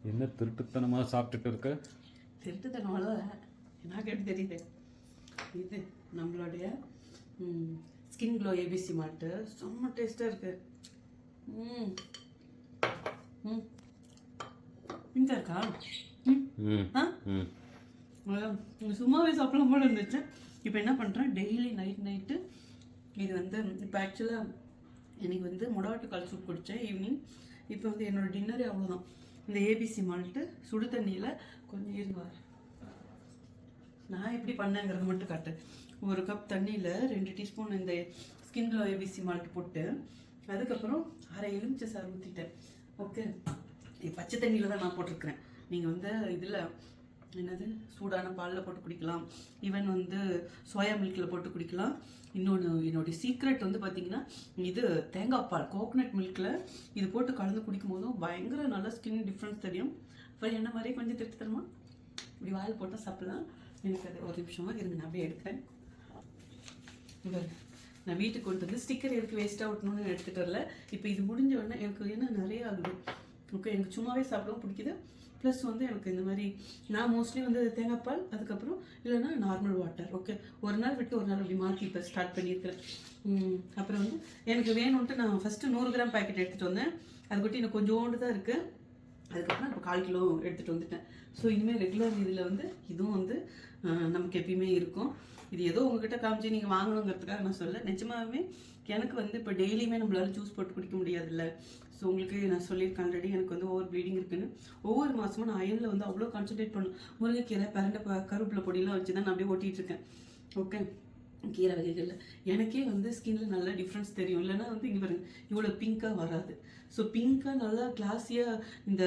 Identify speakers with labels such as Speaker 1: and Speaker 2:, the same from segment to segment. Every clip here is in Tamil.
Speaker 1: என்ன திருட்டுத்தனமாக சாப்பிட்டுட்டு இருக்க?
Speaker 2: திருட்டுத்தனமால எனக்கு எப்படி தெரியுது? இது நம்மளுடைய ஸ்கின் க்ளோ ஏபிசி மால்ட்டு செம்ம டேஸ்ட்டாக இருக்கு. இங்கே இருக்கா? சும்மாவே சாப்பிடலாம் போல இருந்துச்சு. இப்போ என்ன பண்ணுறேன், டெய்லி நைட்டு இது வந்து இப்போ ஆக்சுவலாக எனக்கு வந்து முடாட்டுக்கால் சூப் குடித்தேன் ஈவினிங். இப்போ வந்து என்னோட டின்னரே அவ்வளோதான். இந்த ஏபிசி மால்ட்டு சுடு தண்ணியில் கொஞ்சம் இருவார் நான் எப்படி பண்ணேங்கிறத மட்டும் காட்டு. ஒரு கப் தண்ணியில் 2 டீஸ்பூன் இந்த ஸ்கின் க்ளோ ஏபிசி மால்ட் போட்டு அதுக்கப்புறம் அரை எலுமிச்சை சாறு ஊற்றிட்டேன். ஓகே, பச்சை தண்ணியில் தான் நான் போட்டிருக்கிறேன். நீங்கள் வந்து இதில் என்னது சூடான பாலில் போட்டு குடிக்கலாம், ஈவன் வந்து சோயா மில்கில் போட்டு குடிக்கலாம். இன்னொன்று என்னுடைய சீக்ரெட் வந்து பார்த்தீங்கன்னா இது தேங்காய் பால் கோகோனட் மில்கில் இது போட்டு கலந்து குடிக்கும் போதும் பயங்கர நல்ல ஸ்கின் டிஃப்ரென்ஸ் தெரியும். அப்புறம் என்ன மாதிரி கொஞ்சம் திருட்டு தருமா இப்படி வாயில் போட்டால் சாப்பிடலாம். எனக்கு அது ஒரு நிமிஷமாக இருங்க, நான் அப்படியே எடுக்கிறேன். நான் வீட்டுக்கு கொண்டு வந்து ஸ்டிக்கர் எதுக்கு வேஸ்ட்டாக விட்டணும்னு எடுத்துகிட்டு வரல. இப்போ இது முடிஞ்ச உடனே எனக்கு என்ன நிறைய ஆகுது. ஓகே, எனக்கு சும்மாவே சாப்பிடவும் பிடிக்குது. ப்ளஸ் வந்து எனக்கு இந்த மாதிரி நான் மோஸ்ட்லி வந்து தேங்காய் பால் அதுக்கப்புறம் இல்லைன்னா நார்மல் வாட்டர். ஓகே, ஒரு நாள் விட்டு ஒரு நாள் அப்படி மாற்றி இப்போ ஸ்டார்ட் பண்ணியிருக்கிறேன். அப்புறம் வந்து எனக்கு வேணும்ன்ட்டு நான் ஃபஸ்ட்டு 100 கிராம் பேக்கெட் எடுத்துகிட்டு வந்தேன். அது கொட்டி எனக்கு கொஞ்சோண்டு தான் இருக்குது. அதுக்கப்புறம் இப்போ 1/4 கிலோ எடுத்துகிட்டு வந்துட்டேன். ஸோ இனிமேல் ரெகுலர் இதில் வந்து இதுவும் வந்து நமக்கு எப்பயுமே இருக்கும். இது ஏதோ உங்ககிட்ட காமிச்சு நீங்கள் வாங்கணுங்கிறதுக்காக நான் சொல்ல. நிஜமாகவே எனக்கு வந்து இப்போ டெய்லியுமே நம்மளால ஜூஸ் போட்டு குடிக்க முடியாதுல்ல. ஸோ உங்களுக்கு நான் சொல்லியிருக்கேன் ஆல்ரெடி, எனக்கு வந்து ஓவர் ப்ளீடிங் இருக்குன்னு. ஒவ்வொரு மாதமும் நான் அயனில் வந்து அவ்வளோ கான்சன்ட்ரேட் பண்ணும். முருங்கைக்கீரை பிரண்டை கருவேப்பிலை பொடியெல்லாம் வச்சு தான் நான் அப்படியே ஓட்டிகிட்ருக்கேன். ஓகே, கீரை வகைகளில் எனக்கே வந்து ஸ்கின்ல நல்லா டிஃப்ரென்ஸ் தெரியும். இல்லைன்னா வந்து இங்கே பாருங்க இவ்வளோ பிங்காக வராது. ஸோ பிங்காக நல்லா கிளாஸியாக இந்த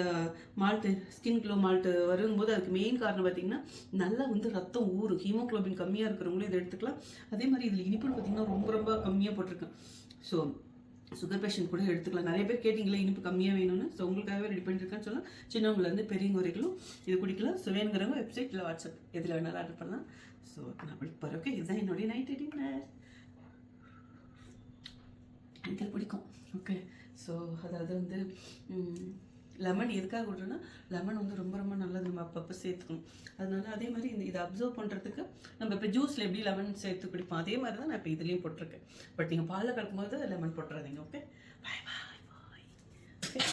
Speaker 2: மால்ட்டு ஸ்கின் க்ளோ மால்ட்டு வரும்போது அதுக்கு மெயின் காரணம் பார்த்திங்கன்னா நல்லா வந்து ரத்தம் ஊறும். ஹீமோக்ளோபின் கம்மியாக இருக்கிறவங்களும் இதை எடுத்துக்கலாம். அதே மாதிரி இதில் இனிப்புன்னு பார்த்திங்கன்னா ரொம்ப ரொம்ப கம்மியாக போட்டிருக்கேன். ஸோ சுகர் பேஷண்ட் கூட எடுத்துக்கலாம். நிறைய பேர் கேட்டிங்களா இனிப்பு கம்மியாக வேணும்னு. ஸோ உங்களுக்காகவே ரெடி பண்ணியிருக்கேன்னு சொல்லலாம். சின்னவங்கலேருந்து பெரியவங்க வரைக்கும் இது குடிக்கலாம். ஸோ வேணுங்கிறவங்க வெப்சைட் இல்லை வாட்ஸ்அப் எதில் வேணாலும் ஆர்டர் பண்ணலாம். ஸோ நான் படிப்பார். ஓகே, இதுதான் என்னுடைய நைட் டின்னர். எனக்கு பிடிக்கும். ஓகே, ஸோ அதாவது வந்து லெமன் எதுக்காக விட்றோன்னா லெமன் வந்து ரொம்ப ரொம்ப நல்லது, நம்ம அப்பப்போ சேர்த்துக்கணும். அதனால அதே மாதிரி இதை அப்சர்வ் பண்ணுறதுக்கு நம்ம இப்போ ஜூஸில் எப்படி லெமன் சேர்த்து குடிப்போம் அதே மாதிரி தான் நான் இப்போ இதுலேயும் போட்டிருக்கேன். பட் நீங்கள் பாலில் கலக்கும்போது லெமன் போட்டுறாதீங்க. ஓகே, பாய் பாய்.